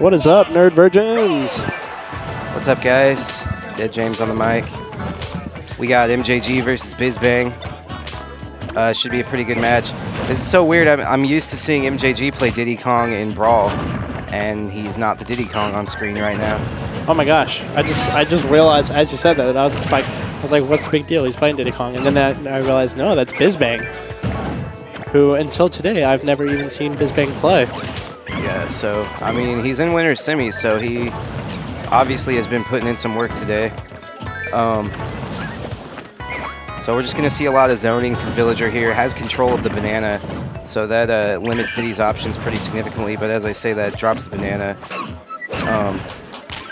What is up, nerd virgins? What's up, guys? Dead James on the mic. We got MJG versus Bizbang. Should be a pretty good match. This is so weird. I'm used to seeing MJG play Diddy Kong in Brawl, and he's not the Diddy Kong on screen right now. Oh my gosh! I just realized as you said that, I was like, what's the big deal? He's playing Diddy Kong, and then I realized, no, that's Bizbang, who until today I've never even seen Bizbang play. Yeah. So I mean, he's in winner's semis, so he obviously has been putting in some work today. So we're just going to see a lot of zoning from Villager here. Has control of the banana, so that limits Diddy's options pretty significantly. But as I say, that drops the banana.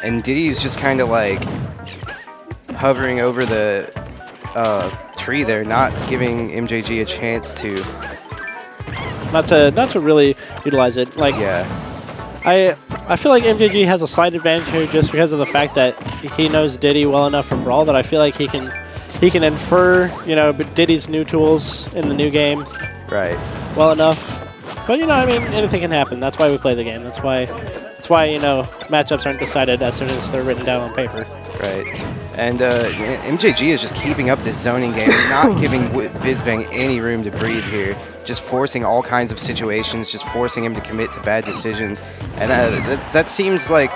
And Diddy's just kind of like hovering over the tree there, not giving MJG a chance to. Not to really utilize it. Like, yeah. I feel like MJG has a slight advantage here just because of the fact that he knows Diddy well enough from Brawl that I feel like he can infer, you know, Diddy's new tools in the new game. Right. Well enough. But, you know, I mean, anything can happen. That's why we play the game. That's why, you know, matchups aren't decided as soon as they're written down on paper. Right. And MJG is just keeping up this zoning game, not giving Bizbang any room to breathe here. Just forcing all kinds of situations, just forcing him to commit to bad decisions. And that seems like,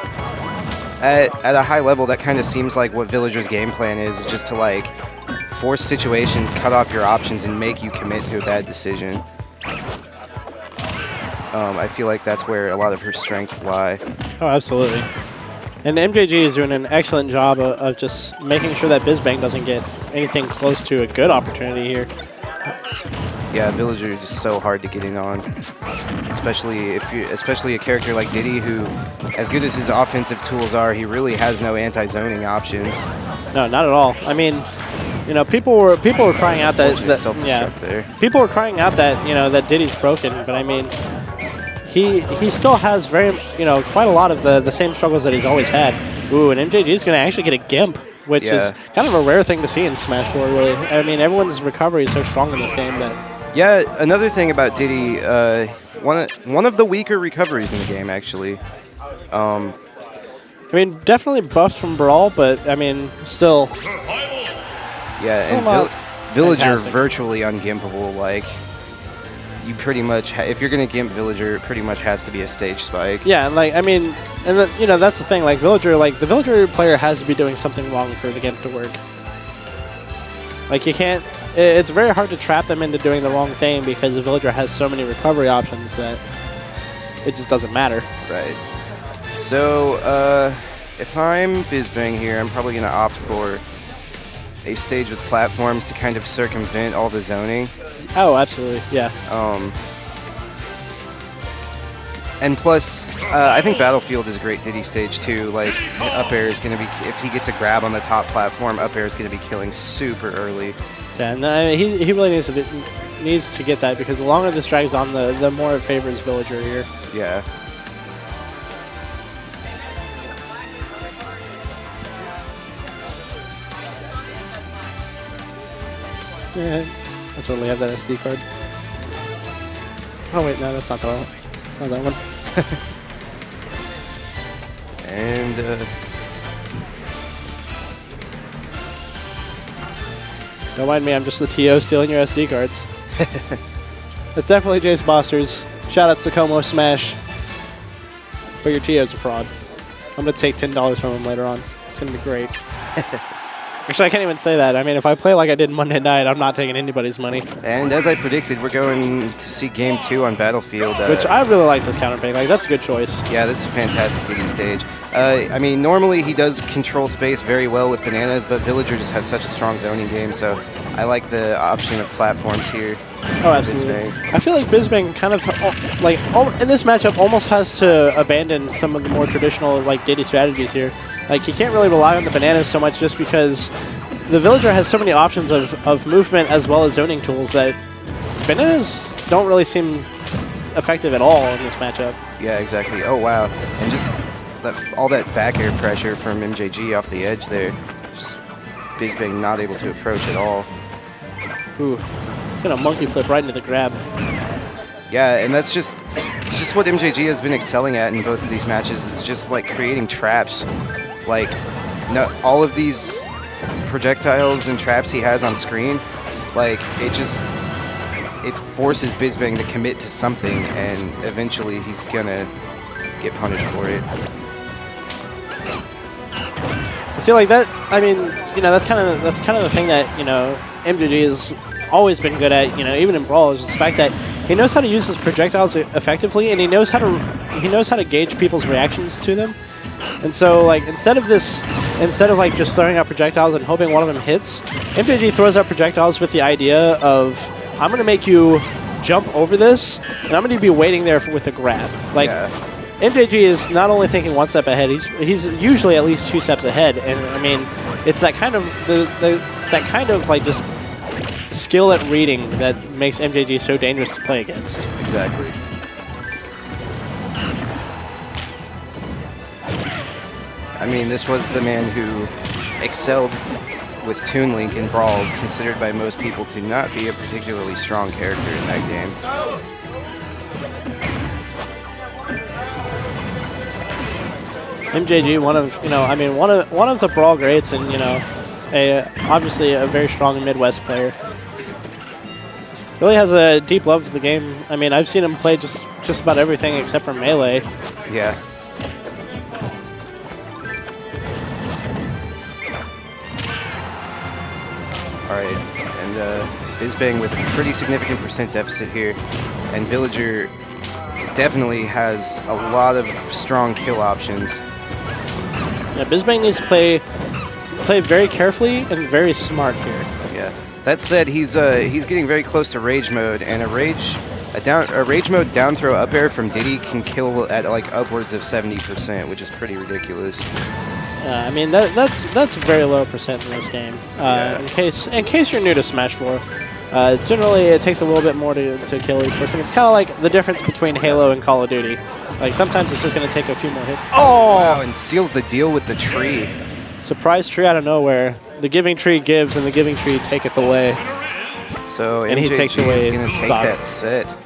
at a high level, that kind of seems like what Villager's game plan is, just to, like, force situations, cut off your options, and make you commit to a bad decision. I feel like that's where a lot of her strengths lie. Oh, absolutely. And MJG is doing an excellent job of just making sure that Bizbang doesn't get anything close to a good opportunity here. Yeah, Villager is just so hard to get in on, especially a character like Diddy, who, as good as his offensive tools are, he really has no anti-zoning options. No, not at all. I mean, you know, people were crying out that self-destruct there. People were crying out that, you know, that Diddy's broken, but I mean, he still has quite a lot of the same struggles that he's always had. Ooh, and MJG is going to actually get a Gimp, which is kind of a rare thing to see in Smash 4, really. I mean, everyone's recovery is so strong in this game that. Yeah, another thing about Diddy, one of the weaker recoveries in the game, actually. I mean, definitely buffed from Brawl, but I mean, still. Yeah, and Villager virtually ungimpable. Like, you pretty much, if you're going to gimp Villager, it pretty much has to be a stage spike. Yeah, and like, I mean, and you know, that's the thing. Like, the Villager player has to be doing something wrong for the gimp to work. Like, you can't. It's very hard to trap them into doing the wrong thing because the Villager has so many recovery options that it just doesn't matter. Right. So, if I'm Bizbang here, I'm probably going to opt for a stage with platforms to kind of circumvent all the zoning. Oh, absolutely, yeah. And plus, I think Battlefield is a great Diddy stage too. Like, up air is going to be, if he gets a grab on the top platform, up air is going to be killing super early. Yeah, and he really needs to get that because the longer this drags on, the more it favors Villager here. Yeah. Yeah, I totally have that SD card. Oh wait, no, that's not the one. It's not that one. And don't mind me, I'm just the TO stealing your SD cards. It's definitely Jace Bosters. Shoutouts to Como Smash. But your TO's a fraud. I'm going to take $10 from him later on. It's going to be great. Actually, I can't even say that. I mean, if I play like I did Monday night, I'm not taking anybody's money. And as I predicted, we're going to see Game 2 on Battlefield. Which I really like this counter pick. Like, that's a good choice. Yeah, this is a fantastic Diddy stage. I mean, normally he does control space very well with bananas, but Villager just has such a strong zoning game, so I like the option of platforms here. Oh, absolutely. I feel like Bizbang kind of, like, in this matchup almost has to abandon some of the more traditional, like, Diddy strategies here. Like, he can't really rely on the bananas so much just because the Villager has so many options of movement as well as zoning tools that bananas don't really seem effective at all in this matchup. Yeah, exactly. Oh, wow. And just all that back air pressure from MJG off the edge there. Just Bizbang not able to approach at all. Ooh. He's going to monkey flip right into the grab. Yeah, and that's just just what MJG has been excelling at in both of these matches is just like creating traps. Like all of these projectiles and traps he has on screen, like it forces Bizbang to commit to something, and eventually he's gonna get punished for it. See, like that. I mean, you know, that's kind of the thing that, you know, MJG has always been good at. You know, even in Brawl, is the fact that he knows how to use his projectiles effectively, and he knows how to gauge people's reactions to them. And so, like, instead of like just throwing out projectiles and hoping one of them hits, MJG throws out projectiles with the idea of, I'm going to make you jump over this, and I'm going to be waiting there with a grab. Like, MJG is not only thinking one step ahead, he's usually at least 2 steps ahead. And I mean, it's that kind of that kind of like just skill at reading that makes MJG so dangerous to play against. Exactly. I mean, this was the man who excelled with Toon Link in Brawl, considered by most people to not be a particularly strong character in that game. MJG, one of the Brawl greats, and you know, obviously a very strong Midwest player. Really has a deep love for the game. I mean, I've seen him play just about everything except for Melee. Yeah. All right, and Bizbang with a pretty significant percent deficit here, and Villager definitely has a lot of strong kill options. Yeah, Bizbang needs to play very carefully and very smart here. Yeah. That said, he's getting very close to rage mode, and a rage mode down throw up air from Diddy can kill at like upwards of 70%, which is pretty ridiculous. I mean that's very low percent in this game. In case you're new to Smash 4, generally it takes a little bit more to kill each person. It's kind of like the difference between Halo and Call of Duty. Like sometimes it's just going to take a few more hits. Oh! Wow, and seals the deal with the tree. Surprise tree out of nowhere. The giving tree gives, and the giving tree taketh away. So and MJG he takes away is going to take that set.